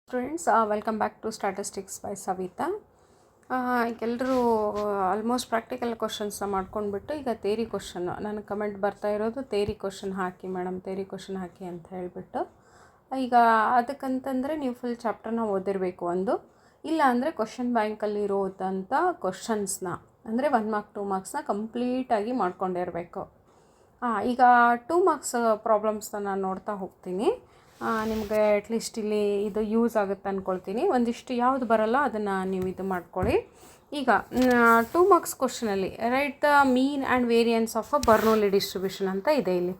Students welcome back to statistics by Savita. ಎಲ್ಲರೂ almost practical ಕ್ವಶನ್ಸ್ನ ಮಾಡ್ಕೊಂಡ್ಬಿಟ್ಟು ಈಗ ತೇರಿ ಕ್ವಶನ್ ನನಗೆ ಕಮೆಂಟ್ ಬರ್ತಾ ಇರೋದು ತೇರಿ ಕ್ವಶನ್ ಹಾಕಿ ಮೇಡಮ್, ತೇರಿ ಕ್ವಶನ್ ಹಾಕಿ ಅಂತ ಹೇಳಿಬಿಟ್ಟು. ಈಗ ಅದಕ್ಕಂತಂದರೆ ನೀವು ಫುಲ್ ಚಾಪ್ಟರ್ನ ಓದಿರಬೇಕು. ಒಂದು ಇಲ್ಲ ಅಂದರೆ ಕ್ವಶನ್ ಬ್ಯಾಂಕಲ್ಲಿರೋದಂಥ ಕ್ವಶನ್ಸ್ನ ಅಂದರೆ 1 ಮಾರ್ಕ್ 2 ಮಾರ್ಕ್ಸ್ನ ಕಂಪ್ಲೀಟಾಗಿ ಮಾಡ್ಕೊಂಡಿರಬೇಕು. ಈಗ 2 ಮಾರ್ಕ್ಸ್ ಪ್ರಾಬ್ಲಮ್ಸ್ನ ನಾನು ನೋಡ್ತಾ ಹೋಗ್ತೀನಿ. ನಿಮಗೆ ಅಟ್ಲೀಸ್ಟ್ ಇಲ್ಲಿ ಇದು ಯೂಸ್ ಆಗುತ್ತೆ ಅಂದ್ಕೊಳ್ತೀನಿ. ಒಂದಿಷ್ಟು ಯಾವುದು ಬರೋಲ್ಲ ಅದನ್ನು ನೀವು ಇದು ಮಾಡ್ಕೊಳ್ಳಿ. ಈಗ 2 ಮಾರ್ಕ್ಸ್ ಕ್ವಶನಲ್ಲಿ write the mean and variance of a Bernoulli distribution ಅಂತ ಇದೆ ಇಲ್ಲಿ.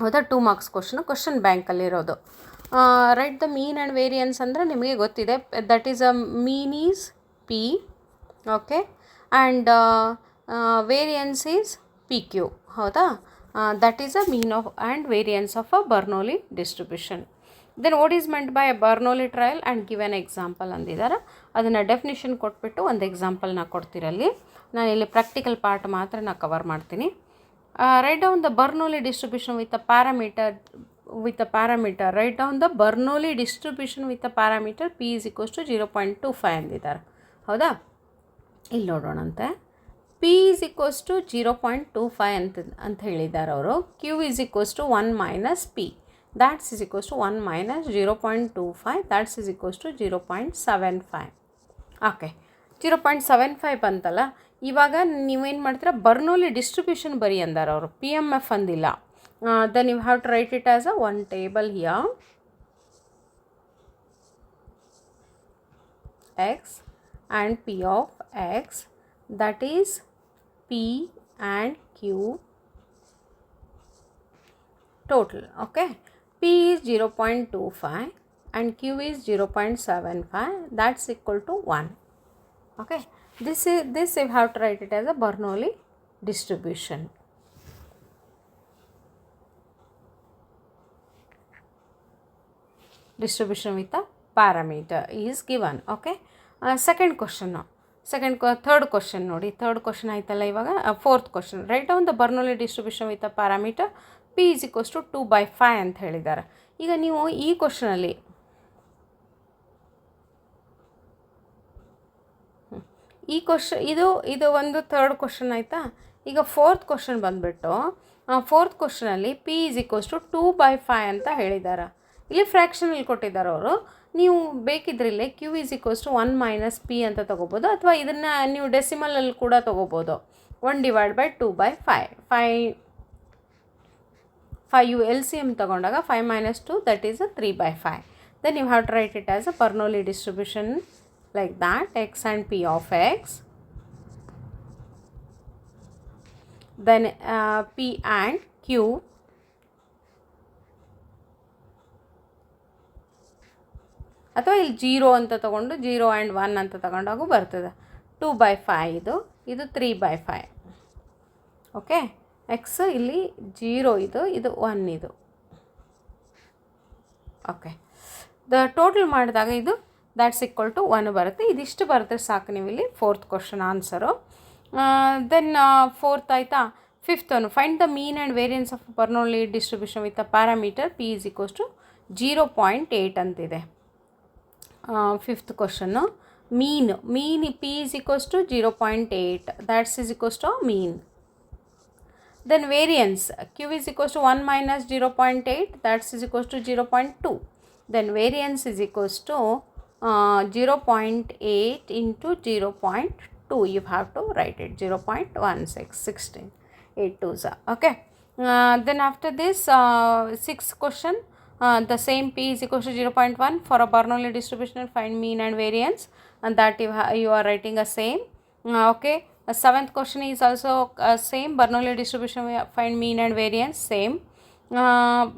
ಹೌದಾ, 2 ಮಾರ್ಕ್ಸ್ ಕ್ವಶನ್ ಬ್ಯಾಂಕಲ್ಲಿರೋದು. Write the mean and variance ಅಂದರೆ ನಿಮಗೆ ಗೊತ್ತಿದೆ, that is a mean is P, okay, and variance is P Q. ಹೌದಾ, that is a mean of and variance of a Bernoulli distribution. Then what is meant by a Bernoulli trial and give an example ಅಂದಿದ್ದಾರೆ. ಅದನ್ನು definition ಕೊಟ್ಬಿಟ್ಟು ಒಂದು ಎಕ್ಸಾಂಪಲ್ನ ಕೊಡ್ತಿರಲ್ಲಿ. ನಾನು ಇಲ್ಲಿ practical part ಮಾತ್ರ ನಾನು cover ಮಾಡ್ತೀನಿ. Right down the Bernoulli distribution with a parameter. Write down the Bernoulli distribution with a parameter p is equals to 0.25 ಅಂದಿದ್ದಾರೆ. ಹೌದಾ, ಇಲ್ಲಿ ನೋಡೋಣಂತೆ. ಪಿ ಈಸ್ ಈಕ್ವಲ್ಸ್ ಟು 0.25 ಅಂತ ಹೇಳಿದ್ದಾರೆ ಅವರು. Q is equals to 1 minus P, that's is equals to 1 minus 0.25, that's is equals to 0.75. Okay, 0.75 ಬಂತಲ್ಲ. ಇವಾಗ ನೀವೇನು ಮಾಡ್ತೀರಾ, ಬರ್ನೌಲಿ ಡಿಸ್ಟ್ರಿಬ್ಯೂಷನ್ ಬರೀ ಅಂದಾರೆ ಅವರು, ಪಿ ಎಮ್ ಎಫ್ ಅಂದಿಲ್ಲ. Then you have to write it as a one table here. X and P of X, that is P and Q total. Okay, P is 0.25 and Q is 0.75, that's equal to 1. Okay, this you have to write it as a Bernoulli distribution. Distribution with a parameter is given. Okay, second question now. Third question ನೋಡಿ, third question ಆಯ್ತಲ್ಲ. ಇವಾಗ fourth question, write down the Bernoulli distribution with a parameter P is equals to 2/5 ಅಂತ ಹೇಳಿದ್ದಾರೆ. ಈಗ ನೀವು ಈ ಕ್ವಶನಲ್ಲಿ ಇದು ಒಂದು ಥರ್ಡ್ ಕ್ವಶನ್ ಆಯಿತಾ. ಈಗ ಫೋರ್ತ್ ಕ್ವಶನ್ ಬಂದುಬಿಟ್ಟು, ಫೋರ್ತ್ ಕ್ವಶನಲ್ಲಿ ಪಿ ಈಸ್ ಈಕ್ವಲ್ಸ್ ಟು 2/5 ಅಂತ ಹೇಳಿದ್ದಾರೆ. ಇಲ್ಲಿ ಫ್ರ್ಯಾಕ್ಷನಲ್ಲಿ ಕೊಟ್ಟಿದ್ದಾರೆ ಅವರು. ನೀವು ಬೇಕಿದ್ರಿಲ್ಲೇ Q is equals to 1 minus P ಅಂತ ತೊಗೋಬೋದು, ಅಥವಾ ಇದನ್ನು ನೀವು ಡೆಸಿಮಲಲ್ಲಿ ಕೂಡ ತೊಗೋಬೋದು. 1/2/5 5 ಎಲ್ ಸಿ ಎಮ್ ತೊಗೊಂಡಾಗ 5 minus 2 that is 3/5. Then you have to write it as a Bernoulli distribution like that, X and P of X, then P and Q, ಅಥವಾ ಇಲ್ಲಿ 0 ಅಂತ ತೊಗೊಂಡು 0 ಆ್ಯಂಡ್ 1 ಅಂತ ತಗೊಂಡಾಗೂ ಬರ್ತದೆ. 2/5 ಇದು 3/5. ಓಕೆ, ಎಕ್ಸ್ ಇಲ್ಲಿ 0 ಇದು 1 ಇದು. ಓಕೆ, ದ ಟೋಟಲ್ ಮಾಡಿದಾಗ ಇದು ದ್ಯಾಟ್ಸ್ ಈಕ್ವಲ್ ಟು 1 ಬರುತ್ತೆ. ಇದಿಷ್ಟು ಬರುತ್ತೆ ಸಾಕು ನೀವು ಇಲ್ಲಿ fourth question answer. Then fourth ಆಯಿತಾ. Fifth one, find the mean and variance of Bernoulli distribution with a parameter P is equals to 0.8 ಅಂತಿದೆ. Fifth question, mean p is equals to 0.8, that's is equals to mean. Then variance q is equals to 1 minus 0.8, that's is equals to 0.2. Then variance is equals to 0.8 into 0.2. You have to write it 0.16, 16, 8 2s. Okay, then after this sixth question, the same p is equals to 0.1 for a Bernoulli distribution, find mean and variance, and that you are writing a same. Okay, seventh question is also same, Bernoulli distribution, find mean and variance, same.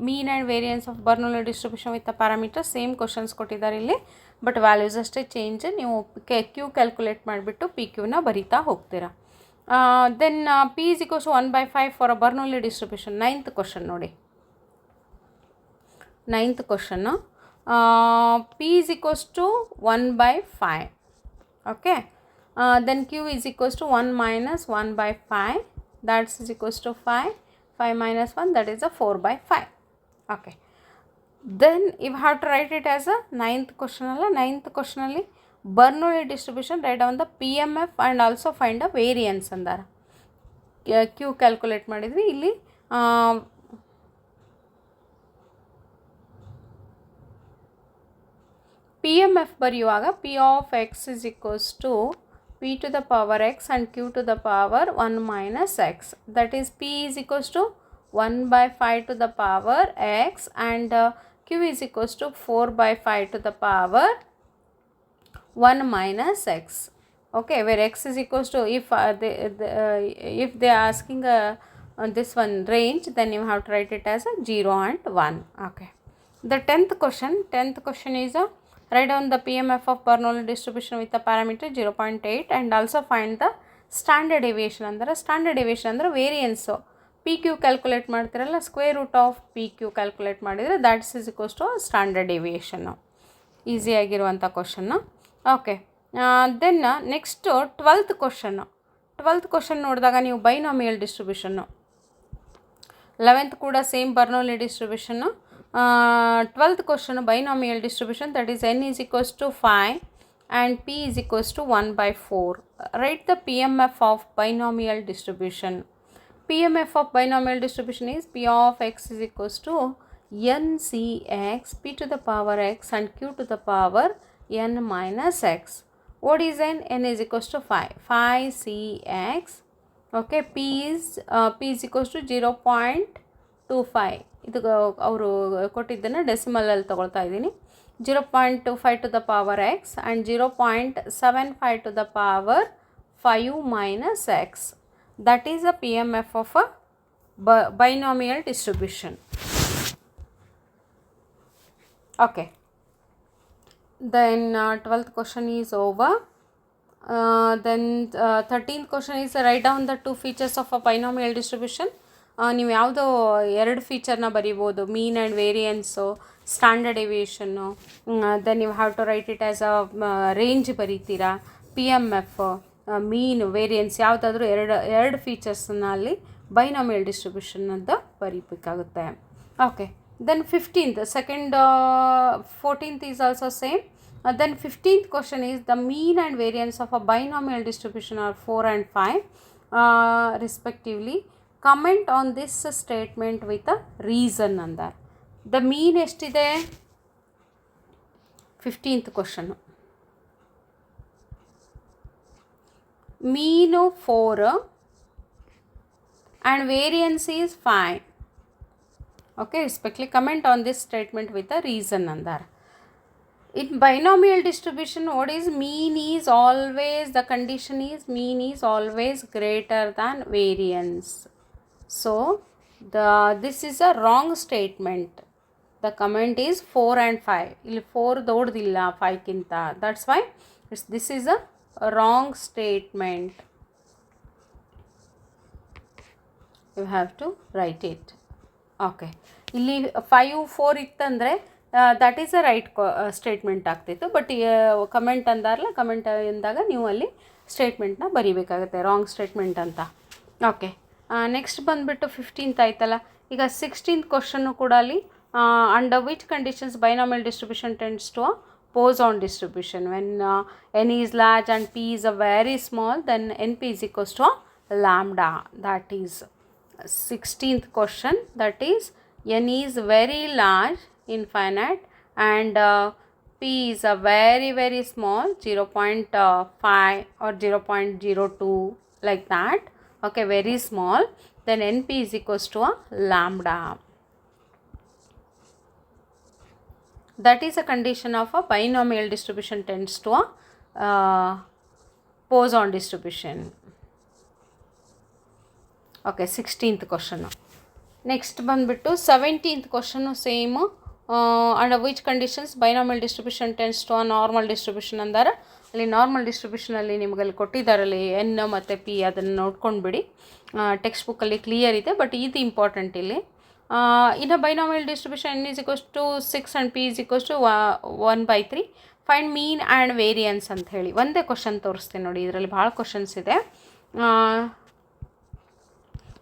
Mean and variance of Bernoulli distribution with the parameter, same questions ಕೊಟ್ಟಿದ್ದಾರೆ ಇಲ್ಲಿ, but values ಅಷ್ಟೇ change. ನೀವು q calculate ಮಾಡಿಬಿಟ್ಟು p ಕ್ಯೂನ ಬರಿತಾ ಹೋಗ್ತೀರಾ. Then p is equals to 1/5 for a Bernoulli distribution. Ninth question ನೋಡಿ, ninth question, p is equals to 1/5. Okay, then q is equals to 1 minus 1/5, that's is equals to 5 minus 1, that is a 4/5. Okay, then you have to write it as a 9th question ಅಲ್ಲ. 9th ಕ್ವಶನಲ್ಲಿ ಬರ್ನೌಲಿ distribution write on the PMF and also find a variance ಅಂದಾರ. Q calculate ಮಾಡಿದ್ವಿ. ಇಲ್ಲಿ PMF ಬರೆಯುವಾಗ P of x is equals to P to the power x and Q to the power 1 minus x. That is P is equals to 1 by 5 to the power x and Q is equals to 4 by 5 to the power 1 minus x. Okay, where x is equals to, if they are asking this one range, then you have to write it as a 0 and 1. Okay. The 10th question is write down the PMF of Bernoulli distribution with the parameter 0.8 and also find the standard deviation. ಅಂದರೆ standard deviation ಅಂದರೆ variance. P q calculate ಮಾಡ್ತಿರಲ್ಲ, square root of p q calculate ಮಾಡಿದರೆ that's is equals to standard deviation. ಈಸಿಯಾಗಿರುವಂಥ question. Okay, then next 12th question ನೋಡಿದಾಗ ನೀವು binomial distribution, 11th ಕೂಡ same Bernoulli distribution. 12th question binomial distribution, that is n is equals to 5 and p is equals to 1 by 4. Write the PMF of binomial distribution. PMF of binomial distribution is P of x is equals to NCX p to the power x and q to the power n minus x. What is n? N is equals to 5. 5cx. Okay, p is equals to 0.25. ಇದು ಅವರು ಕೊಟ್ಟಿದ್ದನ್ನು ಡೆಸಿಮಲಲ್ಲಿ ತೊಗೊಳ್ತಾ ಇದ್ದೀನಿ. 0.25 to the power X and 0.75 to the power 5 minus X. That is a PMF of a binomial distribution. Okay, then 12th question is over. Then 13th question is write down the two features of a binomial distribution. ನೀವು ಯಾವುದೋ 2 ಫೀಚರ್ನ ಬರಿಬೋದು, mean and variance, standard deviation. Then you have to write it as a range ಬರೀತೀರಾ. PMF, mean, variance ಯಾವುದಾದ್ರೂ ಎರಡು ಫೀಚರ್ಸನ್ನ ಅಲ್ಲಿ binomial distribution ಅಂತ ಬರೀಬೇಕಾಗುತ್ತೆ. Okay, then 15th 14th is also same. Then 15th question is the mean and variance of a binomial distribution are 4 and 5 respectively. Comment on this statement with a reason ಅಂದಾರೆ. The mean ಎಷ್ಟಿದೆ? 15th question. Mean 4 and variance is 5. Okay, respectively comment on this statement with a reason ಅಂದಾರೆ. In binomial distribution, what is mean is always, the condition is mean is always greater than variance. So this is a wrong statement. The comment is 4 and 5. ಇಲ್ಲಿ 4 ದೊಡ್ಡದಿಲ್ಲ 5ಕ್ಕಿಂತ. That's why this is a wrong statement. You have to write it. Okay, ಇಲ್ಲಿ 5 4 ಇತ್ತಂದರೆ that is a right statement ಆಗ್ತಿತ್ತು. But comment ಅಂದಾರಲ್ಲ, comment ಎಂದಾಗ ನೀವು ಅಲ್ಲಿ ಸ್ಟೇಟ್ಮೆಂಟ್ನ ಬರೀಬೇಕಾಗುತ್ತೆ, ರಾಂಗ್ ಸ್ಟೇಟ್ಮೆಂಟ್ ಅಂತ. ಓಕೆ, ನೆಕ್ಸ್ಟ್ ಬಂದುಬಿಟ್ಟು 15th ಆಯ್ತಲ್ಲ. ಈಗ 16th ಕ್ವಶನ್ನು ಕೂಡ ಅಲ್ಲಿ under which conditions binomial distribution tends to a Poisson distribution. When n is large and p is a very small, then np is equals to lambda. That is 16th question. That is n is very large, infinite, and p is a very very small, 0.5 or 0.02 like that. Okay, very small. Then np is equals to a lambda. That is a condition of a binomial distribution tends to a Poisson distribution. Okay, 16th question. Next ಬಂದುಬಿಟ್ಟು 17th question same. Under which conditions binomial distribution tends to a normal distribution ಅಂತಾರೆ. ಅಲ್ಲಿ normal ಡಿಸ್ಟ್ರಿಬ್ಯೂಷನಲ್ಲಿ ನಿಮಗಲ್ಲಿ ಕೊಟ್ಟಿದ್ದಾರಲ್ಲಿ N ಮತ್ತು P, ಅದನ್ನು ನೋಡ್ಕೊಂಡ್ಬಿಡಿ. Text ಬುಕ್ಕಲ್ಲಿ ಕ್ಲಿಯರ್ ಇದೆ, ಬಟ್ ಇದು ಇಂಪಾರ್ಟೆಂಟ್ ಇಲ್ಲಿ. ಇನ್ನು binomial distribution n is equals to 6 and p is equals to 1/3. Find mean and variance ಅಂತ ಹೇಳಿ ಒಂದೇ ಕ್ವಶನ್ ತೋರಿಸ್ತೀನಿ ನೋಡಿ. ಇದರಲ್ಲಿ ಭಾಳ ಕ್ವಶನ್ಸ್ ಇದೆ.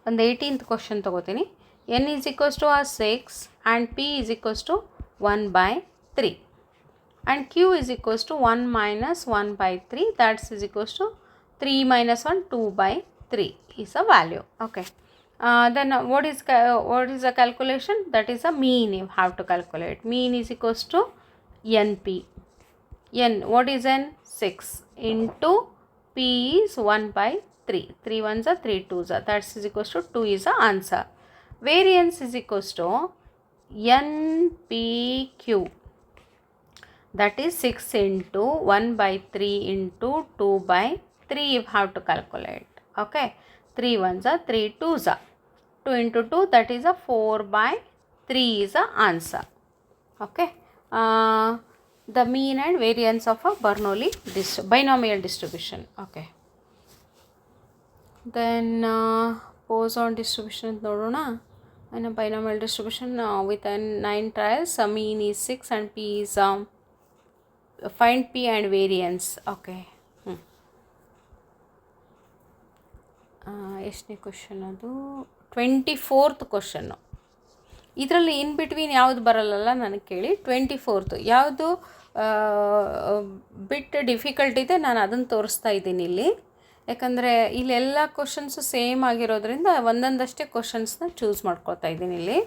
ಒಂದು 18th ಕ್ವಶನ್ ತೊಗೋತೀನಿ. n is equals to 6 and p is equals to 1 by 3. And q is equals to 1 minus 1 by 3, that is equals to 3 minus 1, 2 by 3 is a value. Okay. Then what is the calculation? That is a mean you have to calculate. Mean is equals to np. N, what is n? 6 into p is 1 by 3. 3 ones are 3 twos are, that is equals to 2 is the answer. Variance is equals to npq, that is 6 into 1 by 3 into 2 by 3 you have to calculate. Okay, 3 ones are 3 twos are, 2 into 2, that is a 4 by 3 is the answer. Okay, the mean and variance of a Bernoulli binomial distribution. Okay, then Poisson distribution nodona. And a binomial distribution with 9 trials, mean is 6 and p is find p and variance. Okay, ಎಷ್ಟನೇ question ಅದು? 24th question. ಇದರಲ್ಲಿ in between ಯಾವುದು ಬರಲ್ಲಲ್ಲ ನನಗೆ ಕೇಳಿ. 24th ಯಾವುದು ಬಿಟ್ difficult ಇದೆ, ನಾನು ಅದನ್ನು ತೋರಿಸ್ತಾ ಇದ್ದೀನಿ ಇಲ್ಲಿ. ಯಾಕಂದರೆ ಇಲ್ಲೆಲ್ಲ ಕ್ವಶನ್ಸು ಸೇಮ್ ಆಗಿರೋದ್ರಿಂದ ಒಂದೊಂದಷ್ಟೇ ಕ್ವಶನ್ಸ್ನ ಚೂಸ್ ಮಾಡ್ಕೊಳ್ತಾ ಇದ್ದೀನಿ ಇಲ್ಲಿ.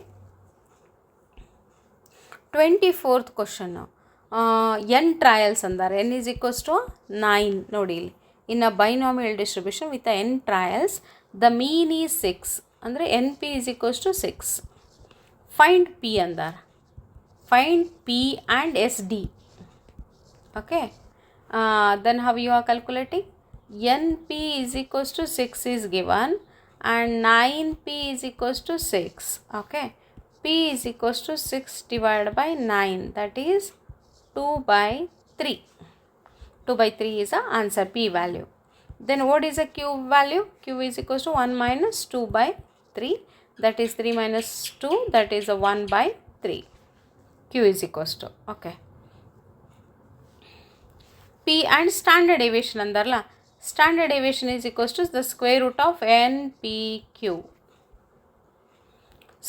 24th ಕ್ವಶನ್ನು, n ಟ್ರಯಲ್ಸ್ ಅಂದಾರೆ. n is equals to 9. ನೋಡಿ ಇಲ್ಲಿ, in a binomial distribution with n trials the mean is 6 ಅಂದರೆ np is equals to 6. Find p ಅಂದಾರ. Find p and sd. Okay, then how you are calculating? np is equals to 6 is given and 9p is equals to 6. Okay, p is equals to 6 divided by 9, that is 2 by 3. 2 by 3 is the answer, p value. Then what is the q value? q is equals to 1 minus 2 by 3, that is 3 minus 2, that is a 1 by 3. q is equals to, okay. p and standard deviation ಅಂದಾರಲ್ಲ, standard deviation is equals to the square root of npq.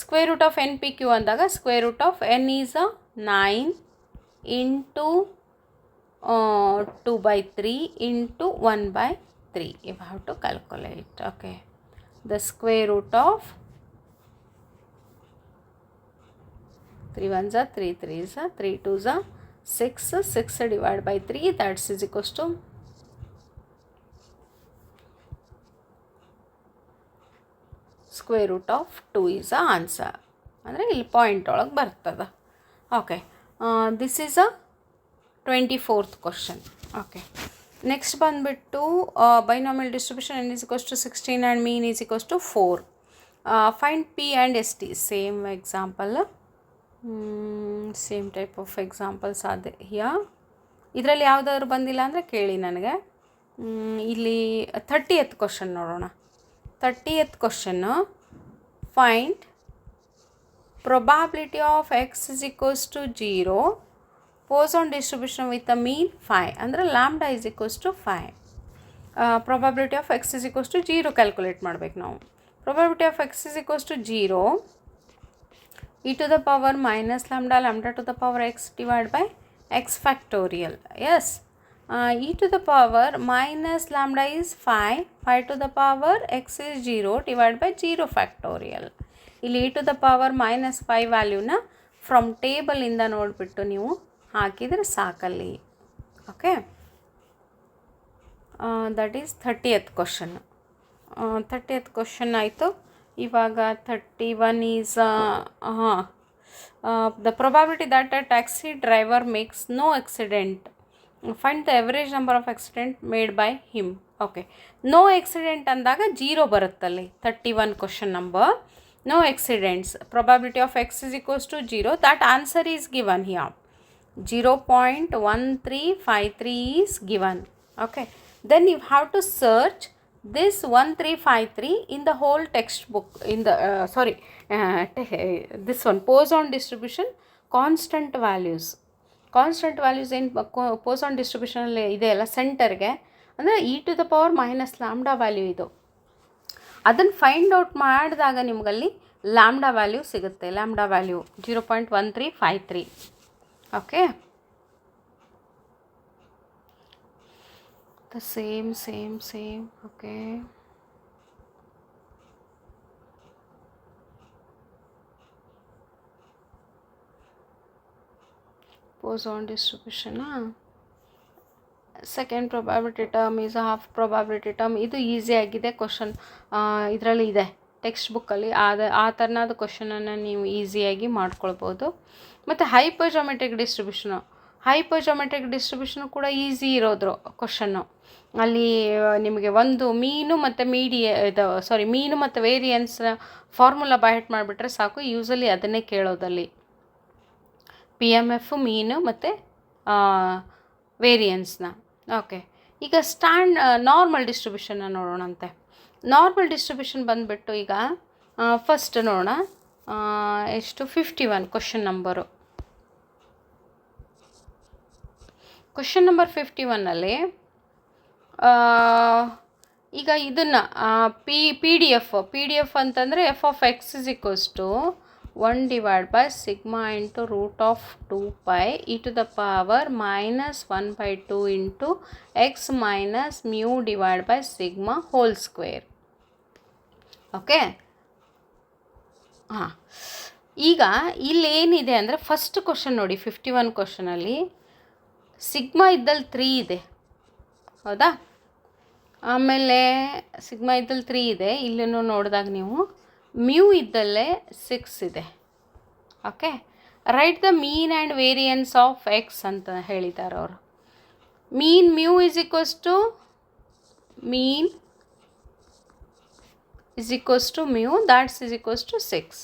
Square root of npq ಅಂದಾಗ square root of n is a 9 into 2 by 3 into 1 by 3. You have to calculate. Okay, the square root of 3 ones are 3 threes are 3 twos are 6. 6 divided by 3, that is equals to square root of 2 is the answer. ಅಂದರೆ ಇಲ್ಲಿ point ಒಳಗೆ ಬರ್ತದೆ. Okay, this is a 24th question. Okay, next ಬಂದುಬಿಟ್ಟು binomial distribution n is equals to 16 and mean is equals to 4. Find p and st. Same example, same type of examples ಅದೇ ಯಾ. ಇದರಲ್ಲಿ ಯಾವುದಾದ್ರು ಬಂದಿಲ್ಲ ಅಂದರೆ ಕೇಳಿ ನನಗೆ. ಇಲ್ಲಿ 30th ಕ್ವಶನ್ ನೋಡೋಣ. 30th question, find probability of x is equals to 0, Poisson distribution with a mean 5 ಅಂದರೆ lambda is equals to 5. probability of x is equals to 0 calculate ಮಾಡಬೇಕು ನಾವು. probability of x is equals to 0, e to the power minus lambda, lambda to the power x divided by x factorial. Yes, e to the power minus lambda is 5, 5 to the power x is 0 divided by 0 factorial. ಇಲ್ಲಿ e to the power minus 5 ವ್ಯಾಲ್ಯೂನ from ಟೇಬಲಿಂದ ನೋಡಿಬಿಟ್ಟು ನೀವು ಹಾಕಿದರೆ ಸಾಕಲ್ಲಿ. Okay, that is 30th question. 30th question ಆಯಿತು. ಇವಾಗ 31 is the probability that a taxi driver makes no accident. Find the average number of accident made by him. Okay, no accident ಅಂದಾಗ 0 ಬರುತ್ತಲ್ಲಿ. 31 question number, no accidents, probability of x is equals to 0, that answer is given here. 0.1353 is given. Okay, then you have to search this 1353 in the whole textbook, in the this one, Poisson distribution constant values. Constant values ಏನು Poisson ಡಿಸ್ಟ್ರಿಬ್ಯೂಷನಲ್ಲಿ ಇದೆ ಅಲ್ಲ ಸೆಂಟರ್ಗೆ, ಅಂದರೆ e to the power minus lambda value ಇದು. ಅದನ್ನು find out ಮಾಡಿದಾಗ ನಿಮಗಲ್ಲಿ lambda value ಸಿಗುತ್ತೆ. Lambda value 0.1353. Okay, the same. Okay, Poisson distribution. Second probability term is half probability term. ಇದು ಈಸಿ ಆಗಿದೆ ಕ್ವಶನ್, ಇದರಲ್ಲಿ ಇದೆ ಟೆಕ್ಸ್ಟ್ ಬುಕ್ಕಲ್ಲಿ. ಆ ಥರನಾದ ಕ್ವಶನನ್ನು ನೀವು ಈಸಿಯಾಗಿ ಮಾಡ್ಕೊಳ್ಬೋದು. ಮತ್ತು ಹೈಪರ್ಜೋಮೆಟ್ರಿಕ್ ಡಿಸ್ಟ್ರಿಬ್ಯೂಷನು ಕೂಡ ಈಸಿ ಇರೋದು ಕ್ವಶನ್ನು. ಅಲ್ಲಿ ನಿಮಗೆ ಒಂದು ಮೀನು ಮತ್ತು ಮೀನು ಮತ್ತು ವೇರಿಯನ್ಸ್ ಫಾರ್ಮುಲಾ ಬೈಹೆಟ್ ಮಾಡಿಬಿಟ್ರೆ ಸಾಕು. ಯೂಸಲಿ ಅದನ್ನೇ ಕೇಳೋದಲ್ಲಿ PMF ಮೀನು ಮತ್ತು ವೇರಿಯನ್ಸ್ನ. ಓಕೆ, ಈಗ ನಾರ್ಮಲ್ ಡಿಸ್ಟ್ರಿಬ್ಯೂಷನ್ನ ನೋಡೋಣಂತೆ. ನಾರ್ಮಲ್ ಡಿಸ್ಟ್ರಿಬ್ಯೂಷನ್ ಬಂದುಬಿಟ್ಟು ಈಗ ಫಸ್ಟ್ ನೋಡೋಣ. ಎಷ್ಟು 51 ಕ್ವಶನ್ ನಂಬರು. ಕ್ವಶನ್ ನಂಬರ್ 51ನಲ್ಲಿ ಈಗ ಇದನ್ನು ಪಿ ಡಿ ಎಫ್ ಅಂತಂದರೆ f(x) = 1 / sigma into root of 2pi e to the power -1/2 into x minus mu divided by sigma whole square. Okay, ಹಾಂ, ಈಗ ಇಲ್ಲಿ ಏನಿದೆ ಅಂದರೆ ಫಸ್ಟ್ ಕ್ವಶನ್ ನೋಡಿ, 51 ಕ್ವಶನಲ್ಲಿ ಸಿಗ್ಮಾ ಇದ್ದಲ್ಲಿ 3 ಇದೆ, ಹೌದಾ? ಆಮೇಲೆ ಸಿಗ್ಮಾ ಇದ್ದಲ್ಲಿ 3 ಇದೆ. ಇಲ್ಲೂ ನೋಡಿದಾಗ ನೀವು ಮ್ಯೂ ಇದ್ದಲ್ಲೇ 6 ಇದೆ. Okay, write the mean and variance of x ಅಂತ ಹೇಳಿದ್ದಾರೆ ಅವರು. Mean mu is equals to mu that's is equals to 6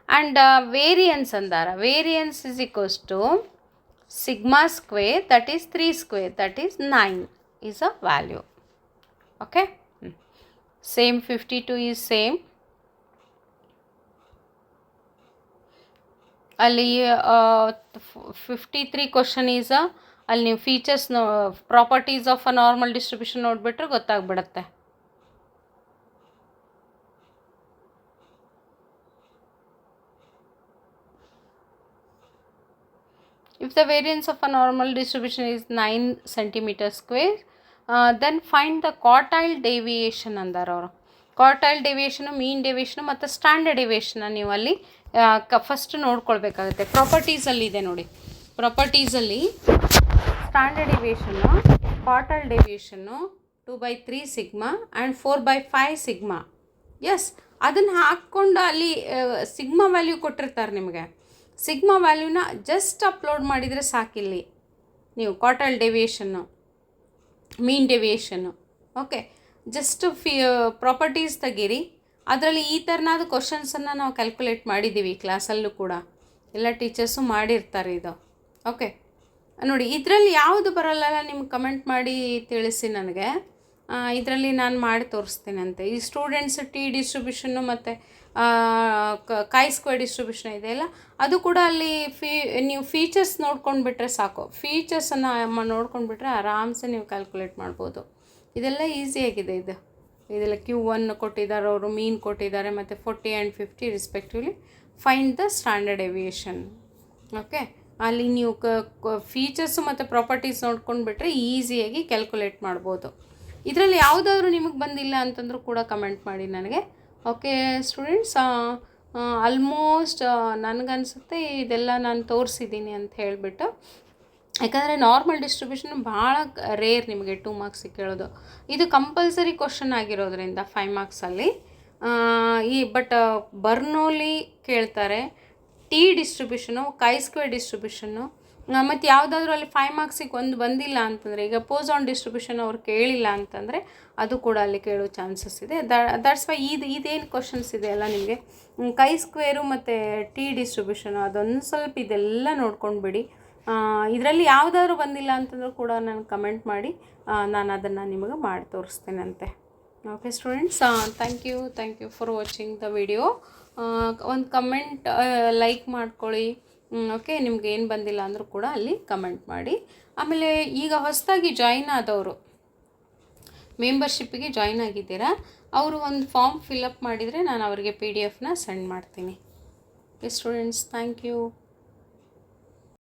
and variance ಅಂದಾರ. Variance is equals to sigma square that is 3 square that is 9 is a value. Okay, same 52 is same. ಅಲ್ಲಿ 53 question is ಅಲ್ಲಿ ನೀವು features properties of a normal distribution ನೋಡಿಬಿಟ್ರೆ ಗೊತ್ತಾಗ್ಬಿಡುತ್ತೆ. If the variance of a normal distribution is 9 cm², then find the quartile deviation ಅಂದಾರ ಅವರು. Quartile ಡೆವಿಯೇಷನು, ಮೀನ್ ಡೆವಿಯೇಷನು ಮತ್ತು standard ಡೆವಿಯೇಷನ್ನ ನೀವು ಅಲ್ಲಿ ಫಸ್ಟ್ ನೋಡ್ಕೊಳ್ಬೇಕಾಗುತ್ತೆ. ಪ್ರಾಪರ್ಟೀಸಲ್ಲಿದೆ ನೋಡಿ, ಪ್ರಾಪರ್ಟೀಸಲ್ಲಿ standard deviation, quartile deviation 2/3 sigma and 4/5 sigma. Yes, ಅದನ್ನು ಹಾಕ್ಕೊಂಡು ಅಲ್ಲಿ ಸಿಗ್ಮಾ ವ್ಯಾಲ್ಯೂ ಕೊಟ್ಟಿರ್ತಾರೆ ನಿಮಗೆ. ಸಿಗ್ಮಾ ವ್ಯಾಲ್ಯೂನ ಜಸ್ಟ್ ಅಪ್ಲೋಡ್ ಮಾಡಿದರೆ ಸಾಕಿಲ್ಲಿ ನೀವು ಕ್ವಾರ್ಟೈಲ್ ಡೆವಿಯೇಷನ್ನು, ಮೀನ್ ಡೆವಿಯೇಷನ್ನು. ಓಕೆ, ಜಸ್ಟ್ ಪ್ರಾಪರ್ಟೀಸ್ ತೆಗೀರಿ. ಅದರಲ್ಲಿ ಈ ಥರನಾದ ಕ್ವಶನ್ಸನ್ನು ನಾವು ಕ್ಯಾಲ್ಕುಲೇಟ್ ಮಾಡಿದ್ದೀವಿ ಕ್ಲಾಸಲ್ಲೂ ಕೂಡ, ಎಲ್ಲ ಟೀಚರ್ಸು ಮಾಡಿರ್ತಾರೆ ಇದು. ಓಕೆ, ನೋಡಿ ಇದರಲ್ಲಿ ಯಾವುದು ಬರಲ್ಲ ನಿಮ್ಗೆ ಕಮೆಂಟ್ ಮಾಡಿ ತಿಳಿಸಿ ನನಗೆ. ಇದರಲ್ಲಿ ನಾನು ಮಾಡಿ ತೋರಿಸ್ತೀನಂತೆ. ಈ ಸ್ಟೂಡೆಂಟ್ಸ್ ಟಿ ಡಿಸ್ಟ್ರಿಬ್ಯೂಷನ್ನು ಮತ್ತು chi² ಡಿಸ್ಟ್ರಿಬ್ಯೂಷನ್ ಇದೆಯಲ್ಲ, ಅದು ಕೂಡ ಅಲ್ಲಿ ನೀವು ಫೀಚರ್ಸ್ ನೋಡ್ಕೊಂಡ್ಬಿಟ್ರೆ ಸಾಕು. ಫೀಚರ್ಸನ್ನು ನೋಡ್ಕೊಂಡ್ಬಿಟ್ರೆ ಆರಾಮ್ಸೆ ನೀವು ಕ್ಯಾಲ್ಕುಲೇಟ್ ಮಾಡ್ಬೋದು. ಇದೆಲ್ಲ ಈಸಿಯಾಗಿದೆ. ಇದೆಲ್ಲ Q1 ಕೊಟ್ಟಿದ್ದಾರೆ ಅವರು, ಮೀನ್ ಕೊಟ್ಟಿದ್ದಾರೆ, ಮತ್ತು 40 and 50 respectively. Find the standard deviation. Okay, ಅಲ್ಲಿ ನೀವು ಫೀಚರ್ಸು ಮತ್ತು ಪ್ರಾಪರ್ಟೀಸ್ ನೋಡ್ಕೊಂಡ್ಬಿಟ್ರೆ ಈಸಿಯಾಗಿ ಕ್ಯಾಲ್ಕುಲೇಟ್ ಮಾಡ್ಬೋದು. ಇದರಲ್ಲಿ ಯಾವುದಾದ್ರೂ ನಿಮಗೆ ಬಂದಿಲ್ಲ ಅಂತಂದ್ರೂ ಕೂಡ ಕಮೆಂಟ್ ಮಾಡಿ ನನಗೆ. ಓಕೆ ಸ್ಟೂಡೆಂಟ್ಸ್, ಆಲ್ಮೋಸ್ಟ್ ನನಗನ್ಸುತ್ತೆ ಇದೆಲ್ಲ ನಾನು ತೋರಿಸಿದ್ದೀನಿ ಅಂತ ಹೇಳಿಬಿಟ್ಟು. ಯಾಕಂದರೆ ನಾರ್ಮಲ್ ಡಿಸ್ಟ್ರಿಬ್ಯೂಷನ್ ಭಾಳ ರೇರ್ ನಿಮಗೆ 2 ಮಾರ್ಕ್ಸಿಗೆ ಕೇಳೋದು. ಇದು ಕಂಪಲ್ಸರಿ ಕ್ವಶನ್ ಆಗಿರೋದ್ರಿಂದ 5 ಮಾರ್ಕ್ಸಲ್ಲಿ. ಬಟ್ ಬರ್ನೋಲಿ ಕೇಳ್ತಾರೆ, ಟಿ ಡಿಸ್ಟ್ರಿಬ್ಯೂಷನು, chi² ಡಿಸ್ಟ್ರಿಬ್ಯೂಷನ್ನು, ಮತ್ತು ಯಾವುದಾದ್ರೂ ಅಲ್ಲಿ 5 ಮಾರ್ಕ್ಸಿಗೆ ಒಂದು ಬಂದಿಲ್ಲ ಅಂತಂದರೆ, ಈಗ Poisson ಡಿಸ್ಟ್ರಿಬ್ಯೂಷನ್ ಅವ್ರು ಕೇಳಿಲ್ಲ ಅಂತಂದರೆ ಅದು ಕೂಡ ಅಲ್ಲಿ ಕೇಳೋ ಚಾನ್ಸಸ್ ಇದೆ. ದಟ್ಸ್ ವೈ ಇದೇನು ಕ್ವಶನ್ಸ್ ಇದೆಯಲ್ಲ ನಿಮಗೆ chi² ಮತ್ತು ಟಿ ಡಿಸ್ಟ್ರಿಬ್ಯೂಷನು, ಅದೊಂದು ಸ್ವಲ್ಪ ಇದೆಲ್ಲ ನೋಡ್ಕೊಂಡ್ಬಿಡಿ. ಇದರಲ್ಲಿ ಯಾವುದಾದ್ರೂ ಬಂದಿಲ್ಲ ಅಂತಂದ್ರೂ ಕೂಡ ನನಗೆ ಕಮೆಂಟ್ ಮಾಡಿ, ನಾನು ಅದನ್ನು ನಿಮಗೆ ಮಾಡಿ ತೋರಿಸ್ತೇನಂತೆ. Okay students, thank you for watching the video. ಒಂದು ಕಮೆಂಟ್ ಲೈಕ್ ಮಾಡ್ಕೊಳ್ಳಿ. ಓಕೆ, ನಿಮ್ಗೆ ಏನು ಬಂದಿಲ್ಲ ಅಂದರೂ ಕೂಡ ಅಲ್ಲಿ ಕಮೆಂಟ್ ಮಾಡಿ. ಆಮೇಲೆ ಈಗ ಹೊಸದಾಗಿ ಜಾಯಿನ್ ಆದವರು, ಮೆಂಬರ್ಶಿಪ್ಪಿಗೆ ಜಾಯಿನ್ ಆಗಿದ್ದೀರಾ, ಅವರು ಒಂದು ಫಾರ್ಮ್ ಫಿಲಪ್ ಮಾಡಿದರೆ ನಾನು ಅವರಿಗೆ PDF ಸೆಂಡ್ ಮಾಡ್ತೀನಿ. Okay students, thank you.